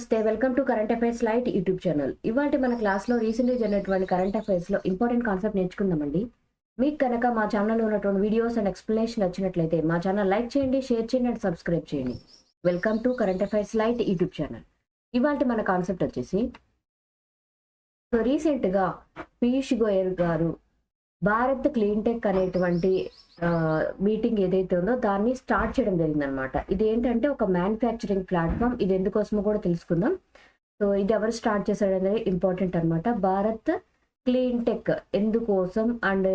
నమస్తే, welcome to current affairs light YouTube channel. ఇవాళ మన క్లాస్లో రీసెంట్గా జరిగినటువంటి కరెంట్ అఫైర్స్లో ఇంపార్టెంట్ కాన్సెప్ట్ నేర్చుకుందామండి. మీకు కనుక మా ఛానల్లో ఉన్నటువంటి వీడియోస్ అండ్ ఎక్స్ప్లెనేషన్ నచ్చినట్లయితే మా ఛానల్ లైక్ చేయండి, షేర్ చేయండి అండ్ సబ్స్క్రైబ్ చేయండి. Welcome to current affairs light YouTube channel. ఇవాళ మన కాన్సెప్ట్ వచ్చేసి రీసెంట్గా పీయూష్ గోయల్ గారు భారత్ క్లీన్ టెక్ అనేటువంటి మీటింగ్ ఏదైతే ఉందో దాన్ని స్టార్ట్ చేయడం జరిగిందనమాట. ఇది ఏంటంటే ఒక మ్యానుఫ్యాక్చరింగ్ ప్లాట్ఫామ్. ఇది ఎందుకోసమో కూడా తెలుసుకుందాం. సో ఇది ఎవరు స్టార్ట్ చేశారు అనేది ఇంపార్టెంట్ అనమాట. భారత్ క్లీన్ టెక్ ఎందుకోసం అండ్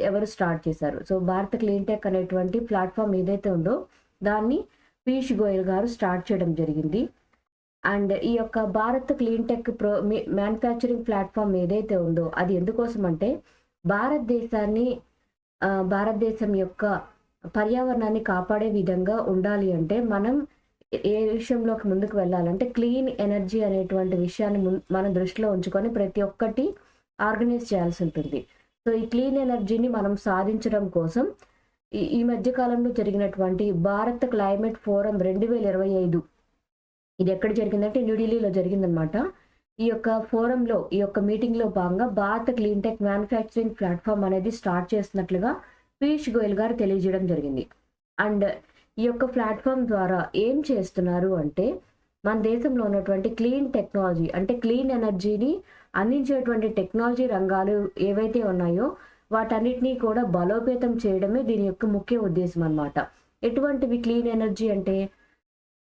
ఎవరు స్టార్ట్ చేశారు. సో భారత్ క్లీన్ టెక్ అనేటువంటి ప్లాట్ఫామ్ ఏదైతే ఉందో దాన్ని పీయూష్ గోయల్ గారు స్టార్ట్ చేయడం జరిగింది. అండ్ ఈ యొక్క Bharat clean tech manufacturing platform ఏదైతే ఉందో అది ఎందుకోసం అంటే భారతదేశం యొక్క పర్యావరణాన్ని కాపాడే విధంగా ఉండాలి అంటే మనం ఏ విషయంలోకి ముందుకు వెళ్ళాలంటే క్లీన్ ఎనర్జీ అనేటువంటి విషయాన్ని మన దృష్టిలో ఉంచుకొని ప్రతి ఒక్కటి ఆర్గనైజ్ చేయాల్సి ఉంటుంది. సో ఈ క్లీన్ ఎనర్జీని మనం సాధించడం కోసం ఈ మధ్య కాలంలో జరిగినటువంటి భారత్ క్లైమేట్ ఫోరం 2025 ఇది ఎక్కడ జరిగిందంటే న్యూఢిల్లీలో జరిగిందనమాట. ఈ యొక్క ఫోరంలో ఈ యొక్క మీటింగ్లో భాగంగా Bharat clean tech manufacturing platform అనేది స్టార్ట్ చేస్తున్నట్లుగా పీయూష్ గోయల్ గారు తెలియజేయడం జరిగింది. అండ్ ఈ యొక్క ప్లాట్ఫామ్ ద్వారా ఏం చేస్తున్నారు అంటే మన దేశంలో ఉన్నటువంటి క్లీన్ టెక్నాలజీ అంటే క్లీన్ ఎనర్జీని అందించేటువంటి టెక్నాలజీ రంగాలు ఏవైతే ఉన్నాయో వాటన్నిటినీ కూడా బలోపేతం చేయడమే దీని యొక్క ముఖ్య ఉద్దేశం అన్నమాట. ఎటువంటివి క్లీన్ ఎనర్జీ అంటే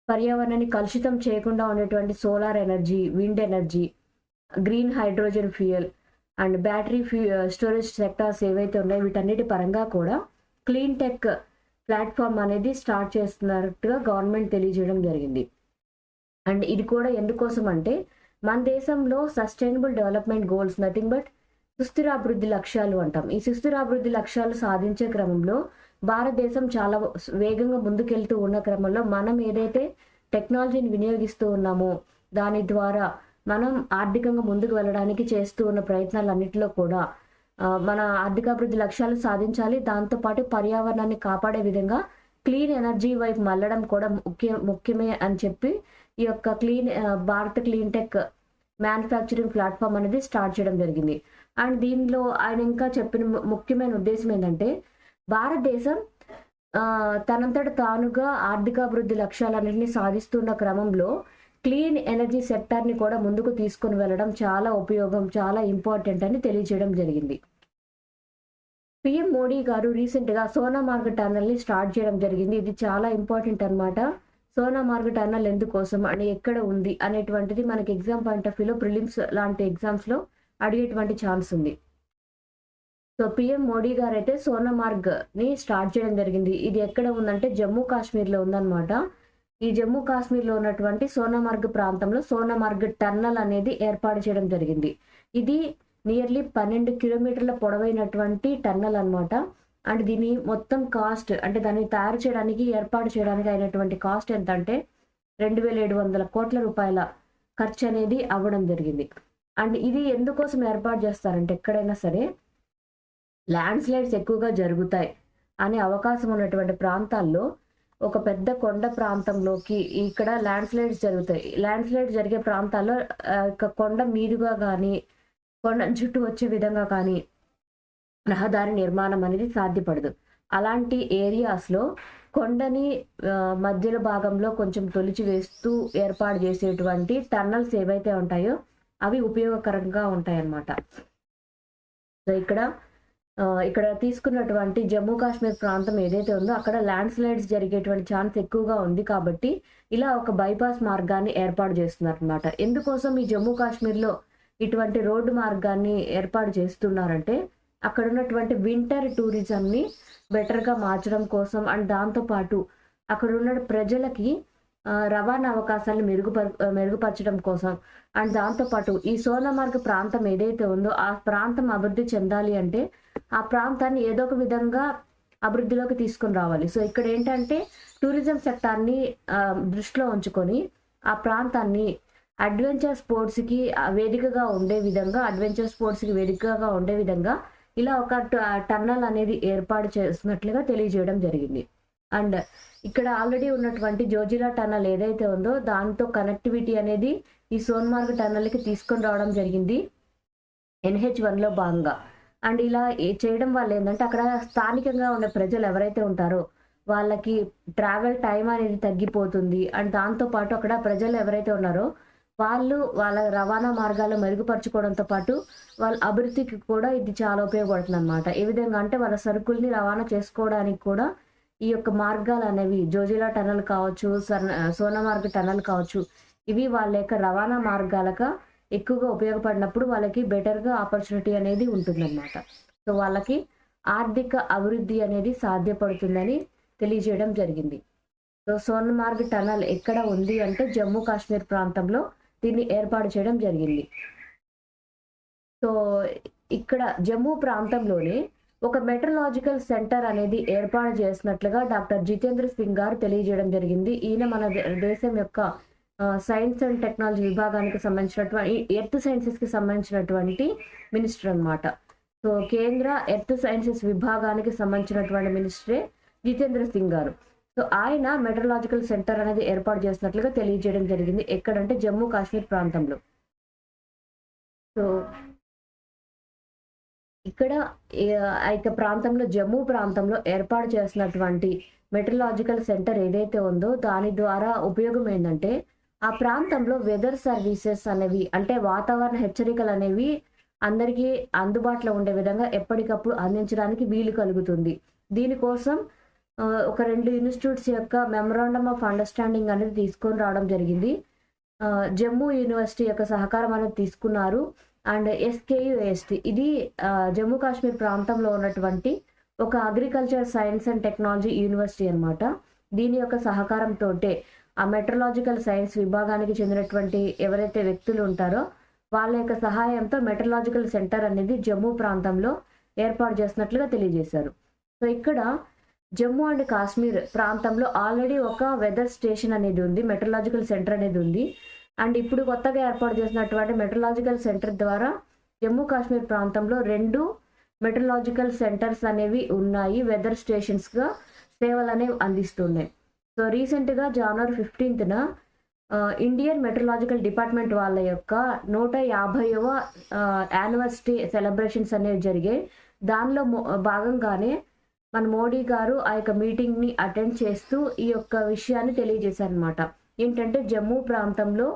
పర్యావరణాన్ని కలుషితం చేయకుండా ఉండేటువంటి solar energy, wind energy, green hydrogen fuel and battery storage sectors ఏవైతే ఉన్నాయో వీటన్నిటి పరంగా కూడా క్లీన్ టెక్ ప్లాట్ఫామ్ అనేది స్టార్ట్ చేస్తున్నట్టుగా గవర్నమెంట్ తెలియజేయడం జరిగింది. అండ్ ఇది కూడా ఎందుకోసం అంటే మన దేశంలో sustainable development goals nothing but సుస్థిర అభివృద్ధి లక్ష్యాలు అంటాం. ఈ సుస్థిర అభివృద్ధి లక్ష్యాలు సాధించే క్రమంలో భారతదేశం చాలా వేగంగా ముందుకెళ్తూ ఉన్న క్రమంలో మనం ఏదైతే టెక్నాలజీని వినియోగిస్తూ ఉన్నామో దాని ద్వారా మనం ఆర్థికంగా ముందుకు వెళ్ళడానికి చేస్తూ ఉన్న ప్రయత్నాలన్నింటిలో కూడా మన ఆర్థికాభివృద్ధి లక్ష్యాలు సాధించాలి. దాంతోపాటు పర్యావరణాన్ని కాపాడే విధంగా క్లీన్ ఎనర్జీ వైపు మళ్ళడం కూడా ముఖ్యమే అని చెప్పి ఈ యొక్క Bharat clean tech manufacturing platform అనేది స్టార్ట్ చేయడం జరిగింది. అండ్ దీనిలో ఆయన ఇంకా చెప్పిన ముఖ్యమైన ఉద్దేశం ఏంటంటే భారతదేశం తనంతట తానుగా ఆర్థికాభివృద్ధి లక్ష్యాలన్నింటినీ సాధిస్తున్న క్రమంలో క్లీన్ ఎనర్జీ సెక్టార్ని కూడా ముందుకు తీసుకుని వెళ్ళడం చాలా ఉపయోగం, చాలా ఇంపార్టెంట్ అని తెలియజేయడం జరిగింది. పిఎం మోడీ గారు రీసెంట్గా సోనామార్గ్ టన్నల్ని స్టార్ట్ చేయడం జరిగింది. ఇది చాలా ఇంపార్టెంట్ అనమాట. సోనామార్గ్ టన్నల్ ఎందుకోసం అని ఎక్కడ ఉంది అనేటువంటిది మనకి ఎగ్జామ్ పాయింట్ ఆఫ్ వ్యూలో ప్రిలిమ్స్ లాంటి ఎగ్జామ్స్లో అడిగేటువంటి ఛాన్స్ ఉంది. సో పిఎం మోడీ గారు అయితే సోనామార్గ్ని స్టార్ట్ చేయడం జరిగింది. ఇది ఎక్కడ ఉందంటే జమ్మూ కాశ్మీర్లో ఉందన్నమాట. ఈ జమ్మూ కాశ్మీర్లో ఉన్నటువంటి సోనామార్గ్ ప్రాంతంలో సోనామార్గ్ టన్నల్ అనేది ఏర్పాటు చేయడం జరిగింది. ఇది నియర్లీ 12 కిలోమీటర్ల పొడవైనటువంటి టన్నల్ అనమాట. అండ్ దీని మొత్తం కాస్ట్ అంటే దాన్ని తయారు చేయడానికి ఏర్పాటు చేయడానికి అయినటువంటి కాస్ట్ ఎంత అంటే 2700 కోట్ల రూపాయల ఖర్చు అనేది అవ్వడం జరిగింది. అండ్ ఇది ఎందుకోసం ఏర్పాటు చేస్తారంటే ఎక్కడైనా సరే ల్యాండ్ స్లైడ్స్ ఎక్కువగా జరుగుతాయి అనే అవకాశం ఉన్నటువంటి ప్రాంతాల్లో ఒక పెద్ద కొండ ప్రాంతంలోకి ఇక్కడ ల్యాండ్ స్లైడ్స్ జరుగుతాయి. ల్యాండ్ స్లైడ్స్ జరిగే ప్రాంతాల్లో కొండ మీదుగా కానీ కొండ చుట్టూ వచ్చే విధంగా కానీ రహదారి నిర్మాణం అనేది సాధ్యపడదు. అలాంటి ఏరియాస్లో కొండని మధ్యలో భాగంలో కొంచెం తొలిచి వేస్తూ ఏర్పాటు చేసేటువంటి టన్నల్స్ ఏవైతే ఉంటాయో అవి ఉపయోగకరంగా ఉంటాయన్నమాట. సో ఇక్కడ తీసుకున్నటువంటి జమ్మూ కాశ్మీర్ ప్రాంతం ఏదైతే ఉందో అక్కడ ల్యాండ్ స్లైడ్స్ జరిగేటువంటి ఛాన్స్ ఎక్కువగా ఉంది కాబట్టి ఇలా ఒక బైపాస్ మార్గాన్ని ఏర్పాటు చేస్తున్నారు అనమాట. ఎందుకోసం ఈ జమ్మూ కాశ్మీర్లో ఇటువంటి రోడ్డు మార్గాన్ని ఏర్పాటు చేస్తున్నారంటే అక్కడ ఉన్నటువంటి వింటర్ టూరిజంని బెటర్గా మార్చడం కోసం అండ్ దాంతోపాటు అక్కడ ఉన్న ప్రజలకి రవాణా అవకాశాలను మెరుగుపరచడం కోసం అండ్ దాంతోపాటు ఈ సోనామార్గ్ ప్రాంతం ఏదైతే ఉందో ఆ ప్రాంతం అభివృద్ధి చెందాలి అంటే ఆ ప్రాంతాన్ని ఏదో ఒక విధంగా అభివృద్ధిలోకి తీసుకొని రావాలి. సో ఇక్కడ ఏంటంటే టూరిజం సెక్టార్ని దృష్టిలో ఉంచుకొని ఆ ప్రాంతాన్ని అడ్వెంచర్ స్పోర్ట్స్కి వేదికగా ఉండే విధంగా ఇలా ఒక టన్నల్ అనేది ఏర్పాటు చేసినట్లుగా తెలియజేయడం జరిగింది. అండ్ ఇక్కడ ఆల్రెడీ ఉన్నటువంటి జోజిలా టన్నల్ ఏదైతే ఉందో దాంతో కనెక్టివిటీ అనేది ఈ సోన్మార్గ్ టన్నల్కి తీసుకొని రావడం జరిగింది NH1లో భాగంగా. అండ్ ఇలా చేయడం వల్ల ఏంటంటే అక్కడ స్థానికంగా ఉన్న ప్రజలు ఎవరైతే ఉంటారో వాళ్ళకి ట్రావెల్ టైం అనేది తగ్గిపోతుంది. అండ్ దాంతోపాటు అక్కడ ప్రజలు ఎవరైతే ఉన్నారో వాళ్ళు వాళ్ళ రవాణా మార్గాలు మెరుగుపరచుకోవడంతో పాటు వాళ్ళ అభివృద్ధికి కూడా ఇది చాలా ఉపయోగపడుతుంది అనమాట. ఏ విధంగా అంటే వాళ్ళ సరుకుల్ని రవాణా చేసుకోవడానికి కూడా ఈ యొక్క మార్గాలు అనేవి జోజిలా టన్నల్ కావచ్చు, సోనమార్గ్ టన్నల్ కావచ్చు, ఇవి వాళ్ళ యొక్క రవాణా మార్గాలకు ఎక్కువగా ఉపయోగపడినప్పుడు వాళ్ళకి బెటర్గా ఆపర్చునిటీ అనేది ఉంటుందన్నమాట. సో వాళ్ళకి ఆర్థిక అభివృద్ధి అనేది సాధ్యపడుతుందని తెలియజేయడం జరిగింది. సో సోనమార్గ్ టన్నల్ ఎక్కడ ఉంది అంటే జమ్మూ కాశ్మీర్ ప్రాంతంలో దీన్ని ఏర్పాటు చేయడం జరిగింది. సో ఇక్కడ జమ్మూ ప్రాంతంలోనే ఒక మెట్రలాజికల్ సెంటర్ అనేది ఏర్పాటు చేసినట్లుగా డాక్టర్ జితేంద్ర సింగ్ గారు తెలియజేయడం జరిగింది. ఈయన మన దేశం యొక్క సైన్స్ అండ్ టెక్నాలజీ విభాగానికి సంబంధించినటువంటి ఎర్త్ సైన్సెస్కి సంబంధించినటువంటి మినిస్టర్ అనమాట. సో కేంద్ర ఎర్త్ సైన్సెస్ విభాగానికి సంబంధించినటువంటి మినిస్టరే జితేంద్ర సింగ్ గారు. సో ఆయన మెట్రలాజికల్ సెంటర్ అనేది ఏర్పాటు చేసినట్లుగా తెలియజేయడం జరిగింది. ఎక్కడంటే జమ్మూ కాశ్మీర్ ప్రాంతంలో. సో ఇక్కడ ప్రాంతంలో జమ్మూ ప్రాంతంలో ఏర్పాటు చేసినటువంటి మెట్రలాజికల్ సెంటర్ ఏదైతే ఉందో దాని ద్వారా ఉపయోగం ఏంటంటే ఆ ప్రాంతంలో వెదర్ సర్వీసెస్ అనేవి అంటే వాతావరణ హెచ్చరికలు అనేవి అందరికీ అందుబాటులో ఉండే విధంగా ఎప్పటికప్పుడు అందించడానికి వీలు కలుగుతుంది. దీనికోసం ఒక 2 ఇన్స్టిట్యూట్స్ యొక్క మెమరాండమ్ ఆఫ్ అండర్స్టాండింగ్ అనేది తీసుకొని రావడం జరిగింది. జమ్మూ యూనివర్సిటీ యొక్క సహకారం అనేది తీసుకున్నారు. అండ్ SKUAST ఇది జమ్మూ కాశ్మీర్ ప్రాంతంలో ఉన్నటువంటి ఒక agriculture science and technology university అనమాట. దీని యొక్క సహకారంతో ఆ మెట్రలాజికల్ సైన్స్ విభాగానికి చెందినటువంటి ఎవరైతే వ్యక్తులు ఉంటారో వాళ్ళ యొక్క సహాయంతో మెట్రలాజికల్ సెంటర్ అనేది జమ్మూ ప్రాంతంలో ఏర్పాటు చేసినట్లుగా తెలియజేశారు. సో ఇక్కడ జమ్మూ అండ్ కాశ్మీర్ ప్రాంతంలో ఆల్రెడీ ఒక వెదర్ స్టేషన్ అనేది ఉంది, మెట్రలాజికల్ సెంటర్ అనేది ఉంది. అండ్ ఇప్పుడు కొత్తగా ఏర్పాటు చేసినటువంటి మెట్రలాజికల్ సెంటర్ ద్వారా జమ్మూ కాశ్మీర్ ప్రాంతంలో 2 మెట్రలాజికల్ సెంటర్స్ అనేవి ఉన్నాయి, వెదర్ స్టేషన్స్గా సేవలు అనేవి అందిస్తున్నాయి. సో రీసెంట్గా జనవరి 15న ఇండియన్ మెట్రలాజికల్ డిపార్ట్మెంట్ వాళ్ళ యొక్క 150వ యానివర్సరీ సెలబ్రేషన్స్ అనేవి జరిగాయి. దానిలో భాగంగానే మన మోడీ గారు ఆ యొక్క మీటింగ్ని అటెండ్ చేస్తూ ఈ యొక్క విషయాన్ని తెలియజేశారనమాట. ఏంటంటే జమ్మూ ప్రాంతంలో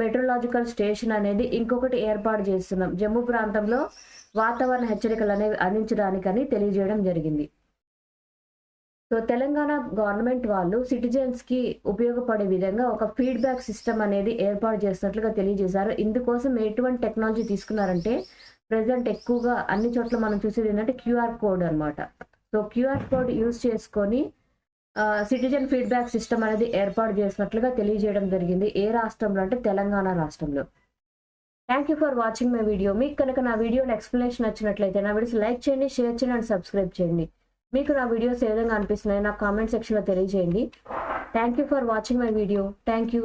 మెట్రలాజికల్ స్టేషన్ అనేది ఇంకొకటి ఏర్పాటు చేస్తున్నాం, జమ్మూ ప్రాంతంలో వాతావరణ హెచ్చరికలు అనేవి అందించడానికని తెలియజేయడం జరిగింది. సో తెలంగాణ గవర్నమెంట్ వాళ్ళు సిటిజన్స్కి ఉపయోగపడే విధంగా ఒక ఫీడ్బ్యాక్ సిస్టమ్ అనేది ఏర్పాటు చేసినట్లుగా తెలియజేశారు. ఇందుకోసం ఎటువంటి టెక్నాలజీ తీసుకున్నారంటే ప్రజెంట్ ఎక్కువగా అన్ని చోట్ల మనం చూసేది ఏంటంటే QR కోడ్ అనమాట. సో QR కోడ్ యూజ్ చేసుకొని సిటిజన్ ఫీడ్బ్యాక్ సిస్టమ్ అనేది ఏర్పాటు చేసినట్లుగా తెలియజేయడం జరిగింది. ఏ రాష్ట్రంలో అంటే తెలంగాణ రాష్ట్రంలో. Thank you for watching my video. మీకు కనుక నా వీడియోని ఎక్స్ప్లెనేషన్ నచ్చినట్లయితే నా వీడియోస్ లైక్ చేయండి, షేర్ చేయండి అండ్ సబ్స్క్రైబ్ చేయండి. మీకు నా వీడియోస్ ఏ విధంగా అనిపిస్తున్నాయో నాకు కామెంట్ సెక్షన్లో తెలియజేయండి. Thank you for watching my video. Thank you.